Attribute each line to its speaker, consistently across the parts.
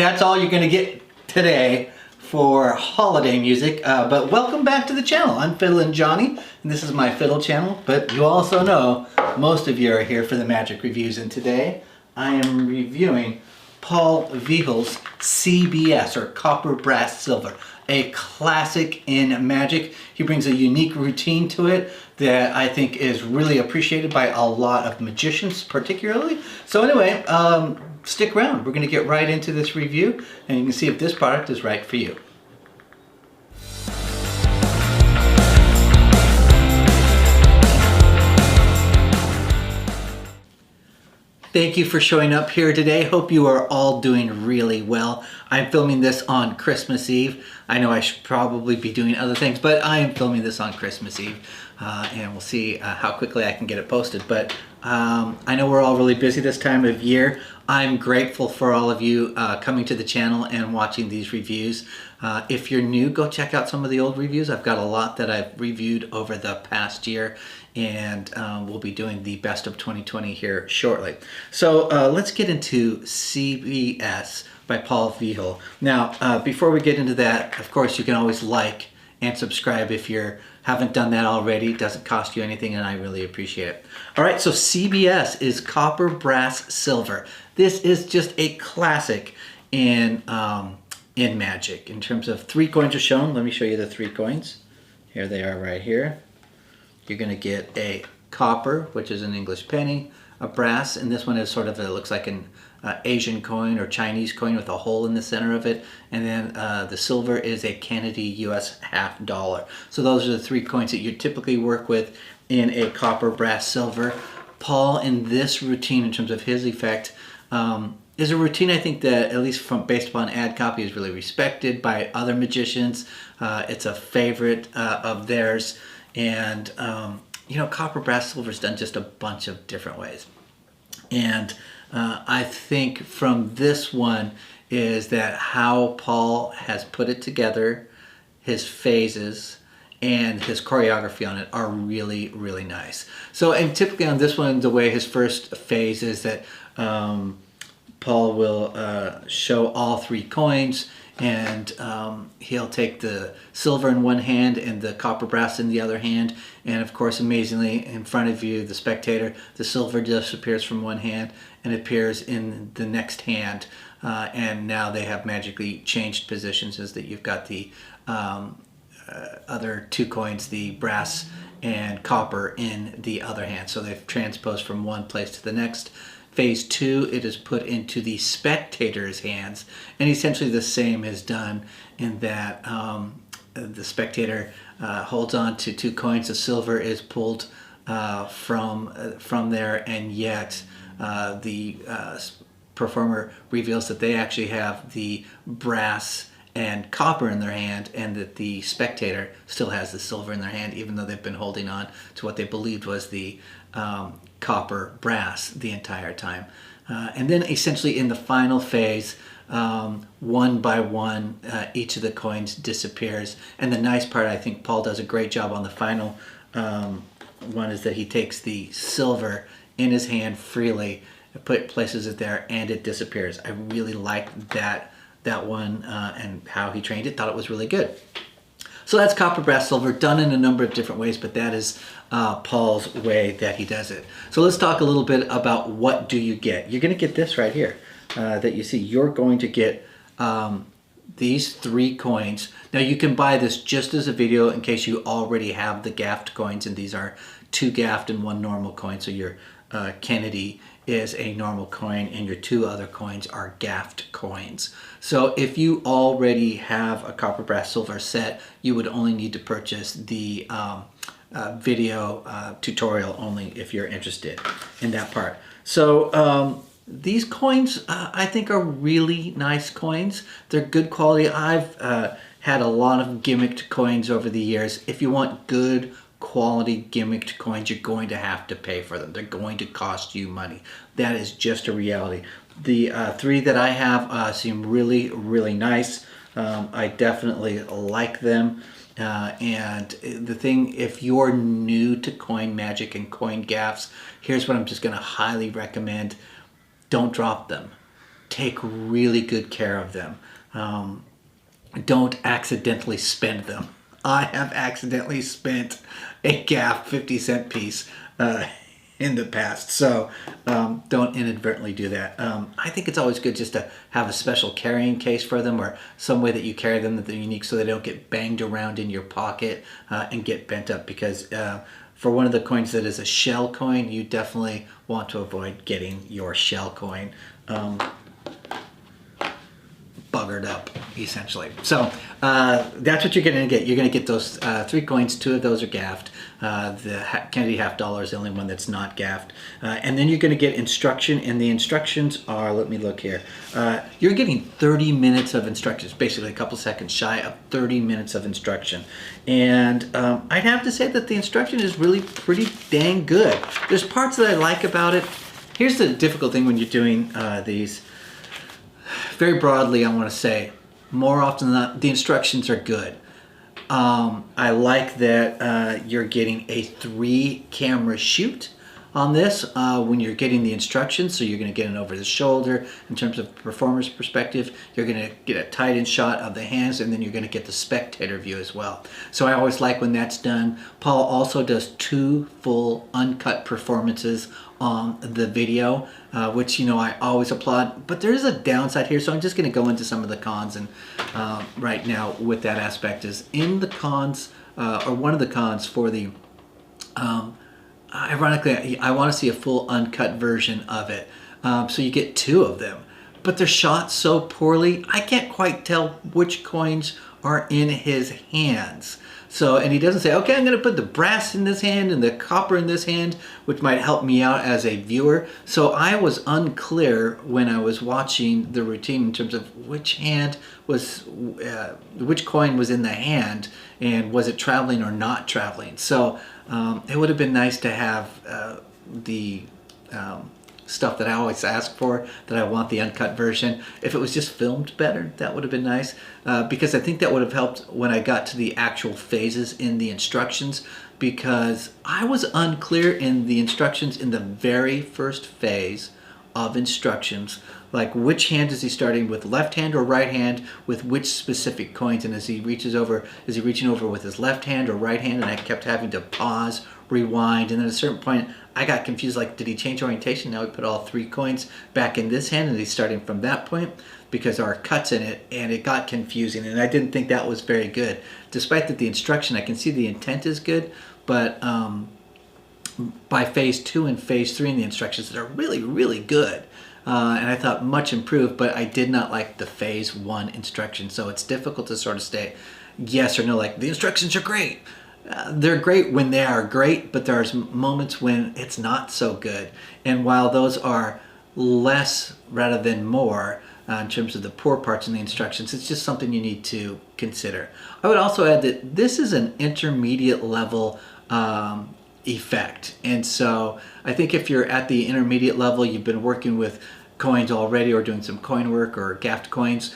Speaker 1: that's all you're going to get today for holiday music. But welcome back to the channel. I'm Fiddlin' Johnny, and this is my fiddle channel. But you also know most of you are here for the magic reviews, and today I am reviewing Paul Vigil's CBS, or Copper, Brass, Silver, a classic in magic. He brings a unique routine to it that I think is really appreciated by a lot of magicians particularly. So anyway, stick around. We're going to get right into this review and you can see if this product is right for you. Thank you for showing up here today. Hope you are all doing really well. I'm filming this on Christmas Eve. I know I should probably be doing other things, but I am filming this on Christmas Eve. And we'll see how quickly I can get it posted. But I know we're all really busy this time of year. I'm grateful for all of you coming to the channel and watching these reviews. If you're new, go check out some of the old reviews. I've got a lot that I've reviewed over the past year, and we'll be doing the best of 2020 here shortly. So let's get into CBS by Paul Vigil. Now, before we get into that, of course, you can always like and subscribe if you haven't done that already. It doesn't cost you anything, and I really appreciate it. All right, so CBS is Copper, Brass, Silver. This is just a classic in magic. In terms of 3 coins are shown, let me show you the 3 coins. Here they are right here. You're going to get a copper, which is an English penny, a brass, and this one is sort of, it looks like an Asian coin or Chinese coin with a hole in the center of it, and then the silver is a Canada US half dollar. So those are the 3 coins that you typically work with in a copper, brass, silver. Paul, in this routine, in terms of his effect, is a routine I think that, at least based upon ad copy, is really respected by other magicians. It's a favorite of theirs, and you know, copper, brass, silver is done just a bunch of different ways. And I think from this one is that how Paul has put it together, his phases, and his choreography on it are really, really nice. So, and typically on this one, the way his first phase is that Paul will show all 3 coins, and he'll take the silver in one hand and the copper brass in the other hand, and of course, amazingly, in front of you, the spectator, the silver disappears from one hand and appears in the next hand, and now they have magically changed positions, as that you've got the other 2 coins, the brass and copper, in the other hand. So they've transposed from one place to the next. Phase 2, it is put into the spectator's hands, and essentially the same is done in that the spectator holds on to 2 coins. The silver is pulled from there, and yet the performer reveals that they actually have the brass and copper in their hand, and that the spectator still has the silver in their hand, even though they've been holding on to what they believed was the copper brass the entire time. And then essentially in the final phase, one by one, each of the coins disappears. And the nice part, I think Paul does a great job on the final one, is that he takes the silver in his hand freely, places it there, and it disappears. I really liked that one and how he trained it. Thought it was really good. So that's copper, brass, silver, done in a number of different ways, but that is Paul's way that he does it. So let's talk a little bit about what do you get. You're going to get this right here that you see. You're going to get these 3 coins. Now you can buy this just as a video in case you already have the gaffed coins, and these are 2 gaffed and 1 normal coin. So your Kennedy is a normal coin, and your 2 other coins are gaffed coins. So if you already have a copper, brass, silver set, you would only need to purchase the video tutorial only if you're interested in that part. So these coins I think are really nice coins. They're good quality. I've had a lot of gimmicked coins over the years. If you want good quality gimmicked coins, you're going to have to pay for them. They're going to cost you money. That is just a reality. The 3 that I have seem really, really nice. I definitely like them. And the thing, if you're new to coin magic and coin gaffs, here's what I'm just going to highly recommend. Don't drop them. take really good care of them. Don't accidentally spend them. I have accidentally spent a gaff 50-cent piece in the past, so don't inadvertently do that. I think it's always good just to have a special carrying case for them, or some way that you carry them that they're unique, so they don't get banged around in your pocket and get bent up, because for one of the coins that is a shell coin, you definitely want to avoid getting your shell coin buggered up, essentially. So that's what you're going to get. You're going to get those 3 coins. 2 of those are gaffed. The Kennedy half dollar is the only one that's not gaffed. And then you're going to get instruction, and the instructions are, let me look here. You're getting 30 minutes of instructions, basically a couple seconds shy of 30 minutes of instruction. And I'd have to say that the instruction is really pretty dang good. There's parts that I like about it. Here's the difficult thing when you're doing these. Very broadly, I want to say, more often than not, the instructions are good. I like that you're getting a 3-camera shoot on this when you're getting the instructions, so you're going to get an over the shoulder in terms of performer's perspective. You're going to get a tight-in shot of the hands, and then you're going to get the spectator view as well. So I always like when that's done. Paul also does 2 full uncut performances on the video, which, you know, I always applaud. But there is a downside here, so I'm just going to go into some of the cons. And right now with that aspect is in the cons, or one of the cons for the ironically, I want to see a full uncut version of it. So you get 2 of them, but they're shot so poorly, I can't quite tell which coins are in his hands. So, and he doesn't say, okay, I'm going to put the brass in this hand and the copper in this hand, which might help me out as a viewer. So I was unclear when I was watching the routine in terms of which hand was, which coin was in the hand, and was it traveling or not traveling. So it would have been nice to have the stuff that I always ask for, that I want the uncut version. If it was just filmed better, that would have been nice, because I think that would have helped when I got to the actual phases in the instructions, because I was unclear in the instructions in the very first phase of instructions, like which hand is he starting with, left hand or right hand, with which specific coins, and as he reaches over, is he reaching over with his left hand or right hand? And I kept having to pause, rewind, and then at a certain point I got confused, like, did he change orientation? Now he put all 3 coins back in this hand, and he's starting from that point, because there are cuts in it, and it got confusing, and I didn't think that was very good. Despite that the instruction, I can see the intent is good, but by phase 2 and phase 3 in the instructions, that are really, really good. And I thought much improved, but I did not like the phase 1 instructions. So it's difficult to sort of say yes or no, like the instructions are great. They're great when they are great, but there's moments when it's not so good. And while those are less rather than more in terms of the poor parts in the instructions, it's just something you need to consider. I would also add that this is an intermediate level effect. And so I think if you're at the intermediate level, you've been working with coins already or doing some coin work or gaffed coins,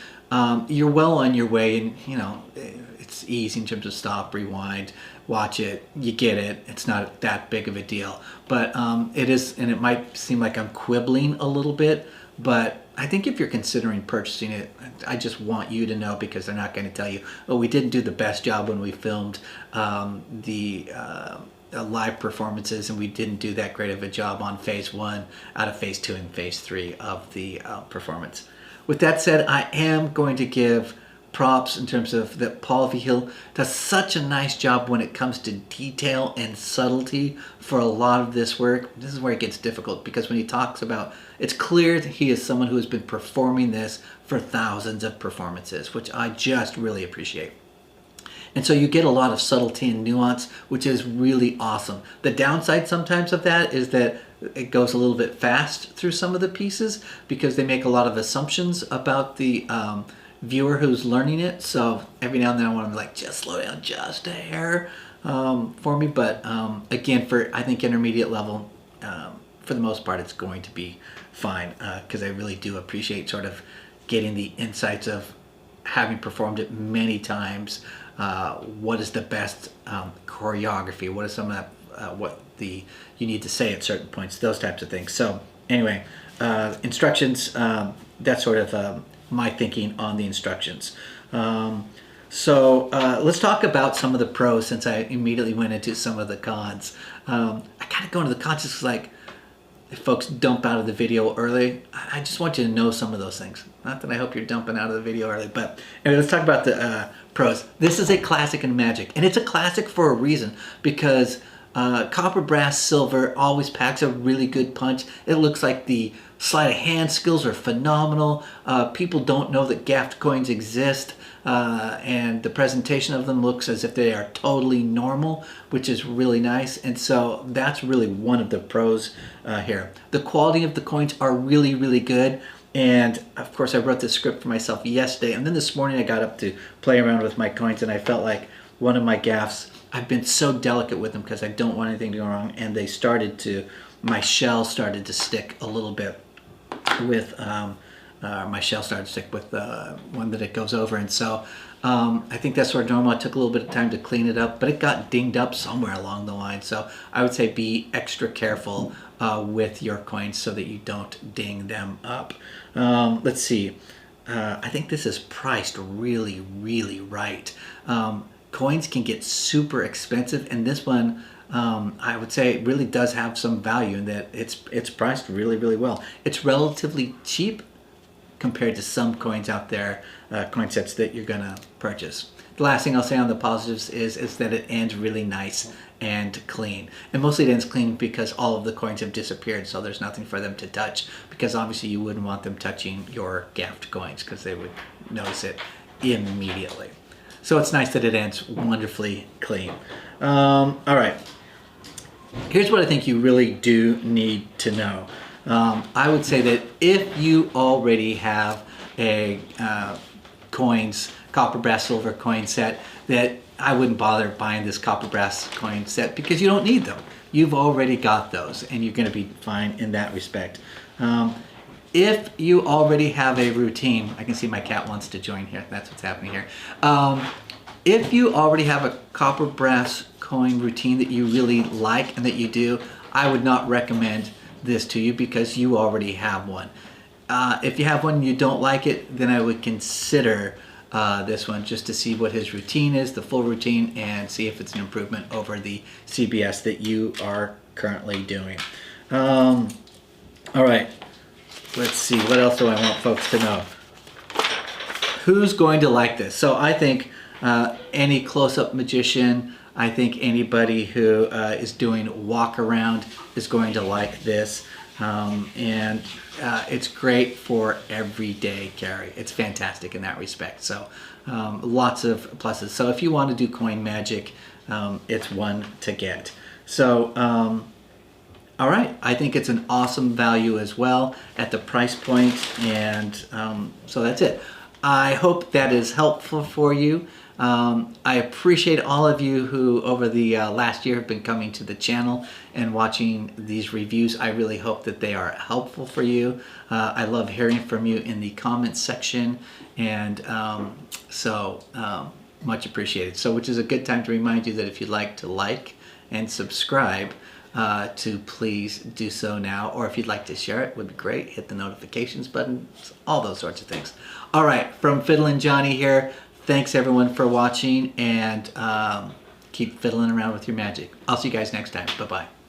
Speaker 1: you're well on your way, and you know, it's easy in terms of stop, rewind, watch it, you get it. It's not that big of a deal, but it is, and it might seem like I'm quibbling a little bit, but I think if you're considering purchasing it, I just want you to know, because they're not going to tell you, oh, we didn't do the best job when we filmed the live performances, and we didn't do that great of a job on phase 1 out of phase 2 and phase 3 of the performance. With that said, I am going to give props in terms of that Paul Vigil does such a nice job when it comes to detail and subtlety for a lot of this work. This is where it gets difficult, because when he talks about, it's clear that he is someone who has been performing this for thousands of performances, which I just really appreciate. And so you get a lot of subtlety and nuance, which is really awesome. The downside sometimes of that is that it goes a little bit fast through some of the pieces, because they make a lot of assumptions about the viewer who's learning it. So every now and then I want to be like, just slow down just a hair for me. But again, for I think intermediate level, for the most part, it's going to be fine, because I really do appreciate sort of getting the insights of having performed it many times. What is the best choreography? What is some of that, what you need to say at certain points, those types of things. So anyway, instructions, that's sort of my thinking on the instructions. So let's talk about some of the pros, since I immediately went into some of the cons. I kind of go into the cons just like, if folks dump out of the video early, I just want you to know some of those things. Not that I hope you're dumping out of the video early, but anyway, let's talk about the pros. This is a classic in magic, and it's a classic for a reason, because copper, brass, silver always packs a really good punch. It looks like the sleight of hand skills are phenomenal. People don't know that gaffed coins exist, and the presentation of them looks as if they are totally normal, which is really nice. And so that's really one of the pros here. The quality of the coins are really, really good. And of course, I wrote this script for myself yesterday, and then this morning I got up to play around with my coins, and I felt like one of my gaffes, I've been so delicate with them because I don't want anything to go wrong, and they started to, my shell started to stick a little bit with my shell started to stick with one that it goes over, and so I think that's sort of normal. It took a little bit of time to clean it up, but it got dinged up somewhere along the line. So I would say be extra careful with your coins so that you don't ding them up. Let's see. I think this is priced really, really right. Coins can get super expensive, and this one, I would say it really does have some value in that it's priced really, really well. It's relatively cheap compared to some coins out there, coin sets that you're gonna purchase. The last thing I'll say on the positives is that it ends really nice and clean. And mostly it ends clean because all of the coins have disappeared, so there's nothing for them to touch, because obviously you wouldn't want them touching your gaffed coins because they would notice it immediately. So it's nice that it ends wonderfully clean. All right, here's what I think you really do need to know. I would say that if you already have a coins, copper, brass, silver coin set, that I wouldn't bother buying this copper, brass coin set because you don't need them. You've already got those, and you're going to be fine in that respect. If you already have a routine, I can see my cat wants to join here. That's what's happening here. If you already have a copper, brass coin routine that you really like and that you do, I would not recommend this to you because you already have one. If you have one and you don't like it, then I would consider this one just to see what his routine is, the full routine, and see if it's an improvement over the CBS that you are currently doing. All right, let's see, what else do I want folks to know? Who's going to like this? So I think any close-up magician, I think anybody who is doing walk around is going to like this. And it's great for everyday carry. It's fantastic in that respect. So lots of pluses. So if you want to do coin magic, it's one to get. So all right, I think it's an awesome value as well at the price point. And so that's it. I hope that is helpful for you. I appreciate all of you who over the last year have been coming to the channel and watching these reviews. I really hope that they are helpful for you. I love hearing from you in the comments section, and much appreciated. So which is a good time to remind you that if you'd like to like and subscribe, to please do so now, or if you'd like to share it, would be great. Hit the notifications button, all those sorts of things. All right, from Fiddlin' Johnny here. Thanks everyone for watching, and keep fiddling around with your magic. I'll see you guys next time. Bye-bye.